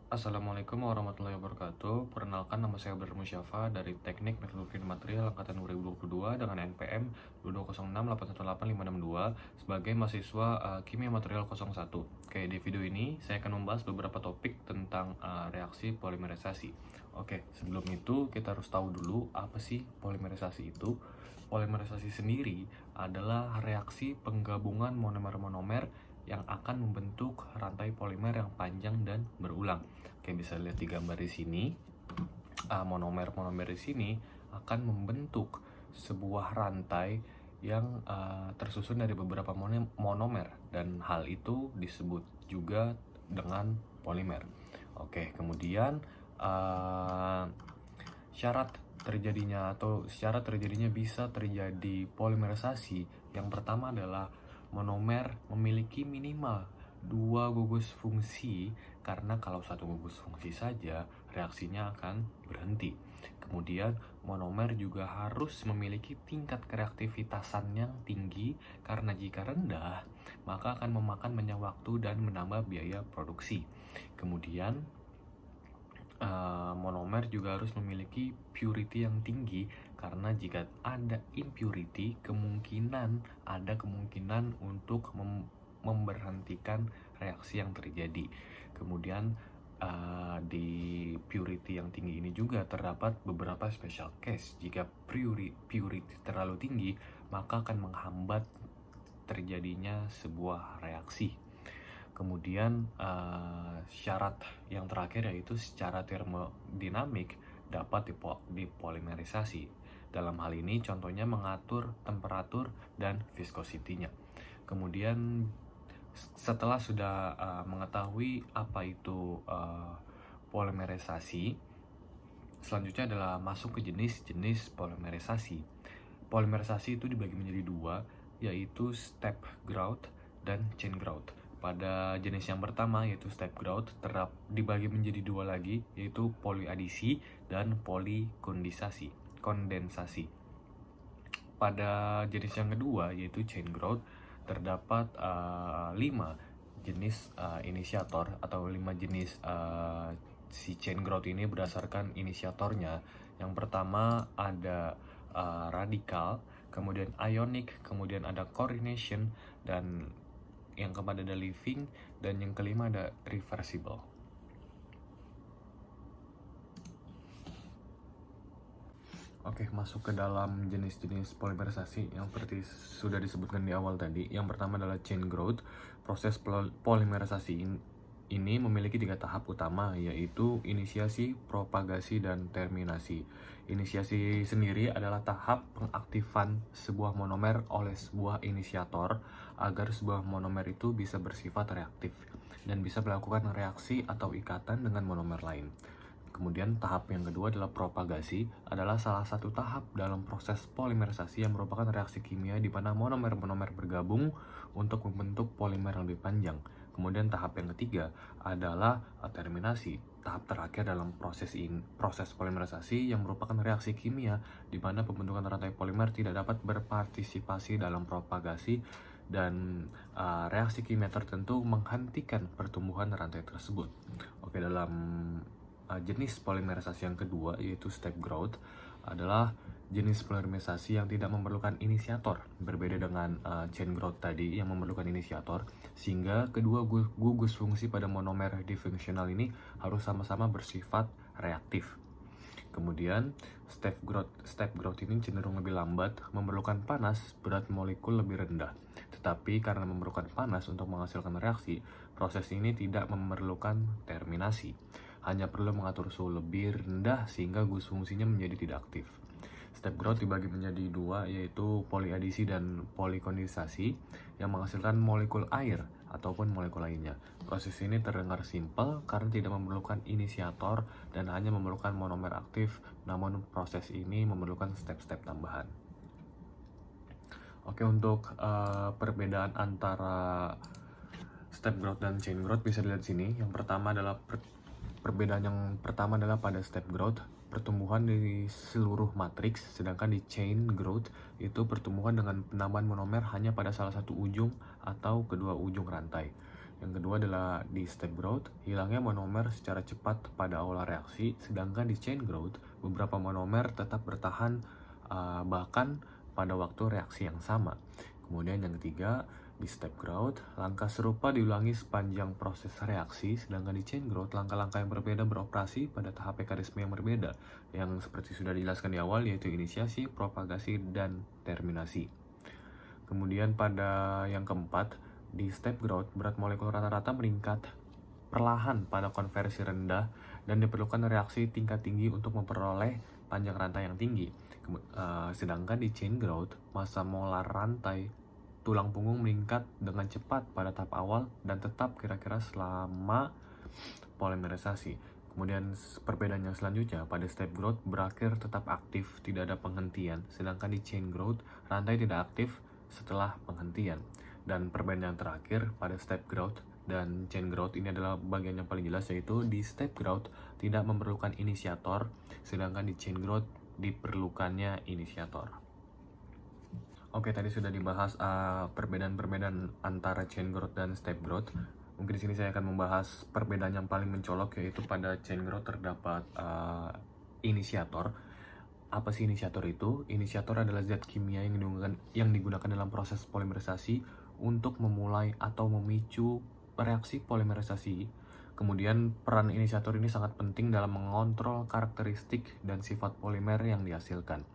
Assalamualaikum warahmatullahi wabarakatuh. Perkenalkan, nama saya Abdul Musyafa dari Teknik Metalurgi dan Material Angkatan 2022 dengan NPM 2206818562 sebagai mahasiswa Kimia Material 01. Oke, di video ini saya akan membahas beberapa topik tentang reaksi polimerisasi. Oke, sebelum itu kita harus tahu dulu apa sih polimerisasi itu. Polimerisasi sendiri adalah reaksi penggabungan monomer-monomer yang akan membentuk rantai polimer yang panjang dan berulang. Oke, bisa lihat di gambar di sini. Monomer-monomer di sini akan membentuk sebuah rantai yang tersusun dari beberapa monomer, dan hal itu disebut juga dengan polimer. Oke, kemudian syarat terjadinya bisa terjadi polimerisasi. Yang pertama adalah monomer memiliki minimal 2 gugus fungsi, karena kalau satu gugus fungsi saja reaksinya akan berhenti. Kemudian monomer juga harus memiliki tingkat kereaktivitasan yang tinggi, karena jika rendah maka akan memakan banyak waktu dan menambah biaya produksi. Kemudian monomer juga harus memiliki purity yang tinggi, karena jika ada impurity ada kemungkinan untuk memberhentikan reaksi yang terjadi. Kemudian di purity yang tinggi ini juga terdapat beberapa special case. Jika purity terlalu tinggi, maka akan menghambat terjadinya sebuah reaksi. Kemudian syarat yang terakhir yaitu secara termodinamik dapat dipolimerisasi. Dalam hal ini contohnya mengatur temperatur dan viskositinya. Kemudian setelah sudah mengetahui apa itu polimerisasi, selanjutnya adalah masuk ke jenis-jenis polimerisasi. Polimerisasi itu dibagi menjadi dua, yaitu step growth dan chain growth. Pada jenis yang pertama, yaitu step growth, dibagi menjadi dua lagi, yaitu poliadisi dan polikondensasi. Pada jenis yang kedua, yaitu chain growth, terdapat 5 jenis inisiator atau 5 jenis si chain growth ini berdasarkan inisiatornya. Yang pertama ada radikal, kemudian ionic, kemudian ada coordination, dan yang keempat ada living, dan yang kelima ada reversible. Oke, masuk ke dalam jenis-jenis polimerisasi yang seperti sudah disebutkan di awal tadi. Yang pertama adalah chain growth. Proses polimerisasi ini memiliki 3 tahap utama, yaitu inisiasi, propagasi, dan terminasi. Inisiasi sendiri adalah tahap pengaktifan sebuah monomer oleh sebuah inisiator agar sebuah monomer itu bisa bersifat reaktif dan bisa melakukan reaksi atau ikatan dengan monomer lain. Kemudian tahap yang kedua adalah propagasi, adalah salah satu tahap dalam proses polimerisasi yang merupakan reaksi kimia di mana monomer-monomer bergabung untuk membentuk polimer yang lebih panjang. Kemudian tahap yang ketiga adalah terminasi, tahap terakhir dalam proses polimerisasi yang merupakan reaksi kimia di mana pembentukan rantai polimer tidak dapat berpartisipasi dalam propagasi, dan reaksi kimia tertentu menghentikan pertumbuhan rantai tersebut. Oke, dalam jenis polimerisasi yang kedua, yaitu step growth, adalah jenis polimerisasi yang tidak memerlukan inisiator, berbeda dengan chain growth tadi yang memerlukan inisiator, sehingga kedua gugus fungsi pada monomer difungsional ini harus sama-sama bersifat reaktif. Kemudian step growth ini cenderung lebih lambat, memerlukan panas, berat molekul lebih rendah. Tetapi karena memerlukan panas untuk menghasilkan reaksi, proses ini tidak memerlukan terminasi. Hanya perlu mengatur suhu lebih rendah sehingga gugus fungsinya menjadi tidak aktif. Step growth dibagi menjadi dua, yaitu poliadisi dan polikondensasi yang menghasilkan molekul air ataupun molekul lainnya. Proses ini terdengar simpel karena tidak memerlukan inisiator dan hanya memerlukan monomer aktif, namun proses ini memerlukan step-step tambahan. Oke, untuk perbedaan antara step growth dan chain growth bisa dilihat sini. Yang pertama adalah perbedaan yang pertama adalah pada step growth, pertumbuhan di seluruh matriks, sedangkan di chain growth itu pertumbuhan dengan penambahan monomer hanya pada salah satu ujung atau kedua ujung rantai. Yang kedua adalah di step growth, hilangnya monomer secara cepat pada awal reaksi, sedangkan di chain growth, beberapa monomer tetap bertahan bahkan pada waktu reaksi yang sama. Kemudian yang ketiga, di step growth, langkah serupa diulangi sepanjang proses reaksi, sedangkan di chain growth, langkah-langkah yang berbeda beroperasi pada tahap mekanisme yang berbeda, yang seperti sudah dijelaskan di awal, yaitu inisiasi, propagasi, dan terminasi. Kemudian pada yang keempat, di step growth, berat molekul rata-rata meningkat perlahan pada konversi rendah dan diperlukan reaksi tingkat tinggi untuk memperoleh panjang rantai yang tinggi. Sedangkan di chain growth, massa molar rantai tulang punggung meningkat dengan cepat pada tahap awal dan tetap kira-kira selama polimerisasi. Kemudian perbedaan yang selanjutnya, pada step growth berakhir tetap aktif, tidak ada penghentian. Sedangkan di chain growth, rantai tidak aktif setelah penghentian. Dan perbedaan yang terakhir pada step growth dan chain growth, ini adalah bagian yang paling jelas, yaitu di step growth tidak memerlukan inisiator, sedangkan di chain growth diperlukannya inisiator. Oke, tadi sudah dibahas perbedaan-perbedaan antara chain growth dan step growth. Mungkin di sini saya akan membahas perbedaan yang paling mencolok, yaitu pada chain growth terdapat inisiator. Apa sih inisiator itu? Inisiator adalah zat kimia yang digunakan dalam proses polimerisasi untuk memulai atau memicu reaksi polimerisasi. Kemudian peran inisiator ini sangat penting dalam mengontrol karakteristik dan sifat polimer yang dihasilkan.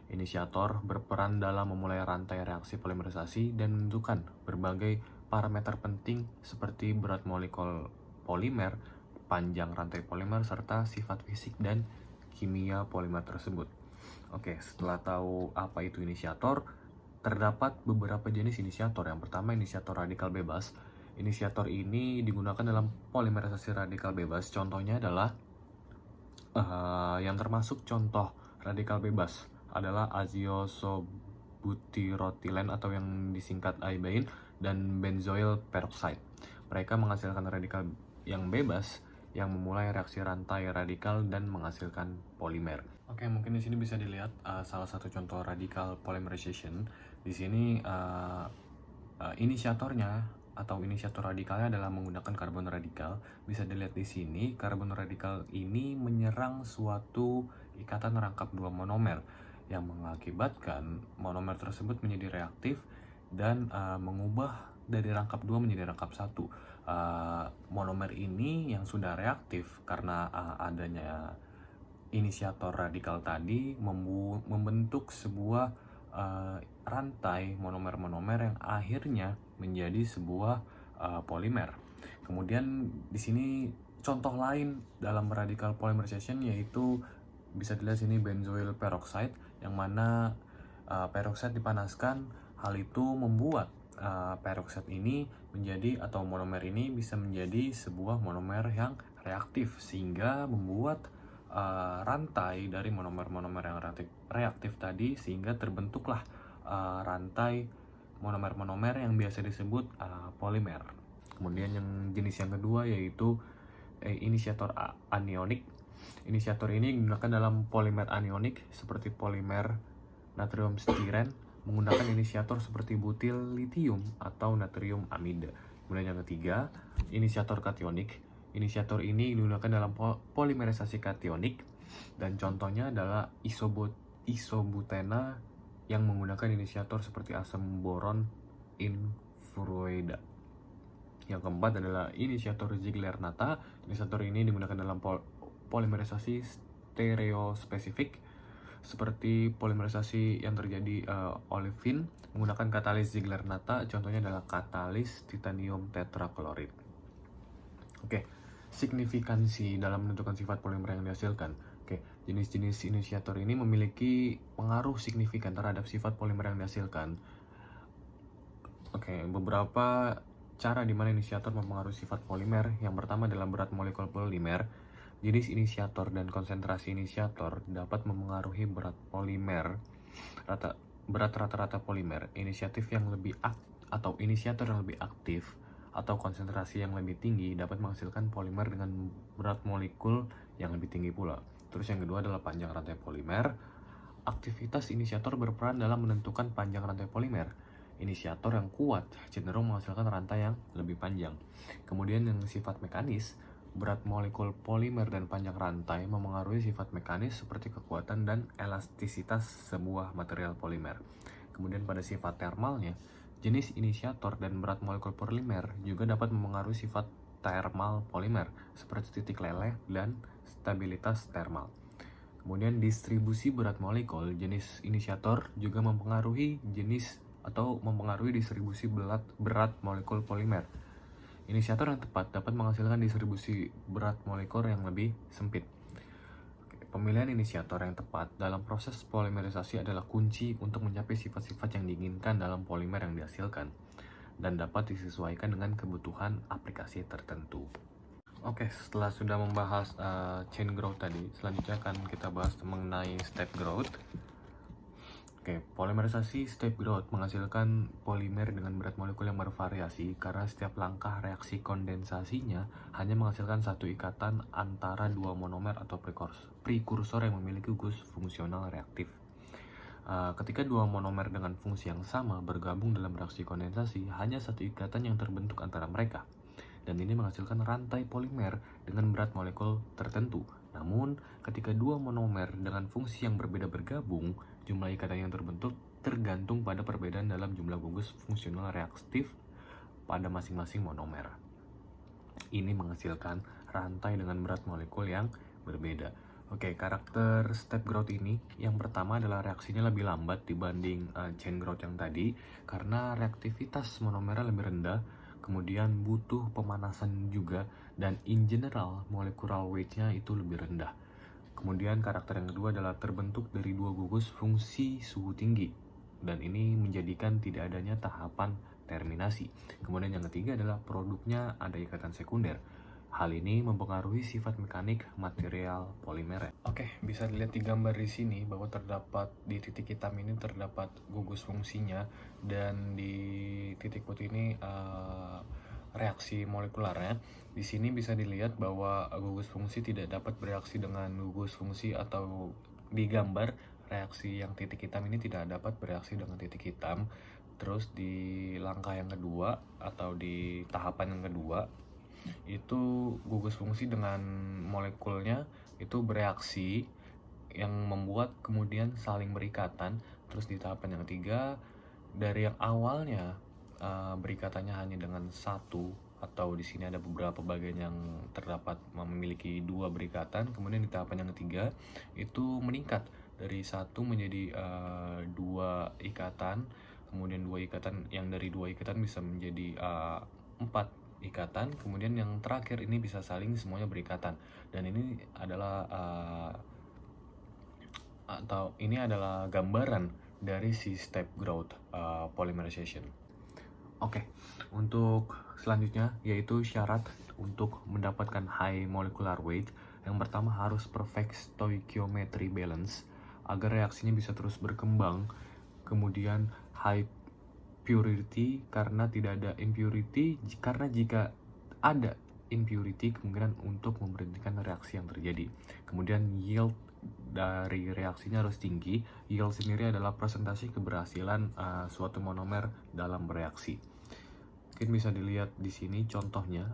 Inisiator berperan dalam memulai rantai reaksi polimerisasi dan menentukan berbagai parameter penting seperti berat molekul polimer, panjang rantai polimer, serta sifat fisik dan kimia polimer tersebut. Oke, setelah tahu apa itu inisiator, terdapat beberapa jenis inisiator. Yang pertama, inisiator radikal bebas. Inisiator ini digunakan dalam polimerisasi radikal bebas. Contohnya adalah yang termasuk contoh radikal bebas adalah aziosobutirotilen atau yang disingkat IBAIN dan benzoyl peroxide. Mereka menghasilkan radikal yang bebas yang memulai reaksi rantai radikal dan menghasilkan polimer. Oke, mungkin di sini bisa dilihat salah satu contoh radikal polymerization. Di sini inisiatornya atau inisiator radikalnya adalah menggunakan karbon radikal. Bisa dilihat di sini, karbon radikal ini menyerang suatu ikatan rangkap dua monomer yang mengakibatkan monomer tersebut menjadi reaktif dan mengubah dari rangkap 2 menjadi rangkap 1. Monomer ini yang sudah reaktif karena adanya inisiator radikal tadi membentuk sebuah rantai monomer-monomer yang akhirnya menjadi sebuah polimer. Kemudian di sini contoh lain dalam radikal polymerization yaitu bisa dilihat sini benzoyl peroxide, yang mana peroxide dipanaskan. Hal itu membuat peroxide ini menjadi, atau monomer ini bisa menjadi sebuah monomer yang reaktif, sehingga membuat rantai dari monomer-monomer yang reaktif tadi, sehingga terbentuklah rantai monomer-monomer yang biasa disebut polimer. Kemudian yang jenis yang kedua yaitu inisiator anionik. Inisiator ini digunakan dalam polimer anionik seperti polimer natrium stiren, menggunakan inisiator seperti butil litium atau natrium amida. Kemudian yang ketiga, inisiator kationik. Inisiator ini digunakan dalam polimerisasi kationik dan contohnya adalah isobutena yang menggunakan inisiator seperti asam boron influorida. Yang keempat adalah inisiator Ziegler-Natta. Inisiator ini digunakan dalam polimerisasi stereospesifik seperti polimerisasi yang terjadi olefin menggunakan katalis Ziegler-Natta. Contohnya adalah katalis titanium tetraklorid. Oke, signifikansi dalam menentukan sifat polimer yang dihasilkan. Oke, jenis-jenis inisiator ini memiliki pengaruh signifikan terhadap sifat polimer yang dihasilkan. Oke, beberapa cara di mana inisiator mempengaruhi sifat polimer. Yang pertama adalah berat molekul polimer. Jenis inisiator dan konsentrasi inisiator dapat mempengaruhi berat polimer. Berat rata-rata polimer, inisiator yang lebih aktif atau konsentrasi yang lebih tinggi dapat menghasilkan polimer dengan berat molekul yang lebih tinggi pula. Terus yang kedua adalah panjang rantai polimer. Aktivitas inisiator berperan dalam menentukan panjang rantai polimer. inisiator yang kuat cenderung menghasilkan rantai yang lebih panjang. Kemudian yang sifat mekanis, berat molekul polimer dan panjang rantai memengaruhi sifat mekanis seperti kekuatan dan elastisitas sebuah material polimer. Kemudian pada sifat termalnya, jenis inisiator dan berat molekul polimer juga dapat memengaruhi sifat termal polimer seperti titik leleh dan stabilitas termal. Kemudian distribusi berat molekul jenis inisiator juga mempengaruhi jenis atau mempengaruhi distribusi berat molekul polimer. Inisiator yang tepat dapat menghasilkan distribusi berat molekul yang lebih sempit. Pemilihan inisiator yang tepat dalam proses polimerisasi adalah kunci untuk mencapai sifat-sifat yang diinginkan dalam polimer yang dihasilkan dan dapat disesuaikan dengan kebutuhan aplikasi tertentu. Oke, setelah sudah membahas chain growth tadi, selanjutnya akan kita bahas mengenai step growth. Oke, polimerisasi step growth menghasilkan polimer dengan berat molekul yang bervariasi karena setiap langkah reaksi kondensasinya hanya menghasilkan satu ikatan antara dua monomer atau prekursor yang memiliki gugus fungsional reaktif. Ketika dua monomer dengan fungsi yang sama bergabung dalam reaksi kondensasi, hanya satu ikatan yang terbentuk antara mereka. Dan ini menghasilkan rantai polimer dengan berat molekul tertentu. Namun, ketika dua monomer dengan fungsi yang berbeda bergabung, jumlah ikatan yang terbentuk tergantung pada perbedaan dalam jumlah gugus fungsional reaktif pada masing-masing monomer. Ini menghasilkan rantai dengan berat molekul yang berbeda. Oke, karakter step growth ini yang pertama adalah reaksinya lebih lambat dibanding chain growth yang tadi karena reaktivitas monomernya lebih rendah. Kemudian butuh pemanasan juga, dan in general molecular weight-nya itu lebih rendah. Kemudian karakter yang kedua adalah terbentuk dari dua gugus fungsi suhu tinggi, dan ini menjadikan tidak adanya tahapan terminasi. Kemudian yang ketiga adalah produknya ada ikatan sekunder. Hal ini mempengaruhi sifat mekanik material polimer. Oke, bisa dilihat di gambar di sini bahwa terdapat di titik hitam ini terdapat gugus fungsinya, dan di titik putih ini reaksi molekularnya. Di sini bisa dilihat bahwa gugus fungsi tidak dapat bereaksi dengan gugus fungsi, atau di gambar reaksi yang titik hitam ini tidak dapat bereaksi dengan titik hitam. Terus di langkah yang kedua atau di tahapan yang kedua itu gugus fungsi dengan molekulnya itu bereaksi yang membuat kemudian saling berikatan. Terus di tahapan yang ketiga, dari yang awalnya berikatannya hanya dengan satu, atau di sini ada beberapa bagian yang terdapat memiliki dua berikatan, kemudian di tahapan yang ketiga itu meningkat dari satu menjadi dua ikatan, kemudian dua ikatan, yang dari dua ikatan bisa menjadi 4 ikatan, kemudian yang terakhir ini bisa saling semuanya berikatan. Dan ini adalah ini adalah gambaran dari si step growth polymerization. Oke, untuk selanjutnya yaitu syarat untuk mendapatkan high molecular weight. Yang pertama harus perfect stoichiometry balance agar reaksinya bisa terus berkembang. Kemudian high purity karena tidak ada impurity, karena jika ada impurity kemungkinan untuk memberhentikan reaksi yang terjadi. Kemudian yield dari reaksinya harus tinggi. Yield sendiri adalah presentasi keberhasilan suatu monomer dalam bereaksi. Mungkin bisa dilihat di sini contohnya.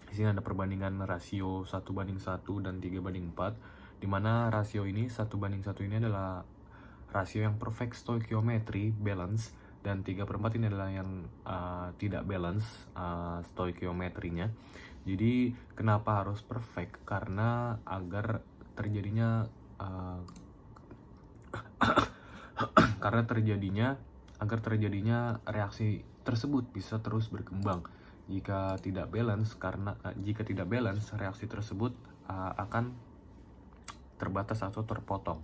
Di sini ada perbandingan rasio 1:1 dan 3:4, di mana rasio ini 1:1 ini adalah rasio yang perfect stoichiometry balance, dan 3/4 ini adalah yang tidak balance stoichiometrinya. Jadi kenapa harus perfect? Karena agar terjadinya agar terjadinya reaksi tersebut bisa terus berkembang. Jika tidak balance, reaksi tersebut akan terbatas atau terpotong.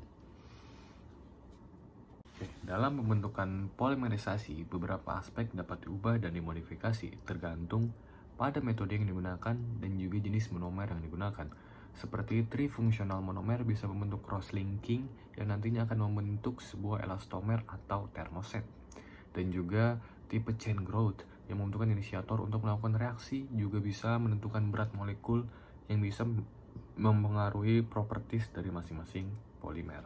Dalam pembentukan polimerisasi, beberapa aspek dapat diubah dan dimodifikasi tergantung pada metode yang digunakan dan juga jenis monomer yang digunakan. Seperti trifungsional monomer bisa membentuk cross-linking yang nantinya akan membentuk sebuah elastomer atau termoset. Dan juga tipe chain growth yang membutuhkan inisiator untuk melakukan reaksi juga bisa menentukan berat molekul yang bisa mempengaruhi properties dari masing-masing polimer.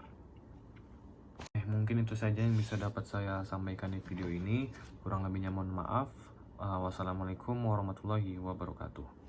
mungkin itu saja yang bisa dapat saya sampaikan di video ini. Kurang lebihnya mohon maaf. Wassalamualaikum warahmatullahi wabarakatuh.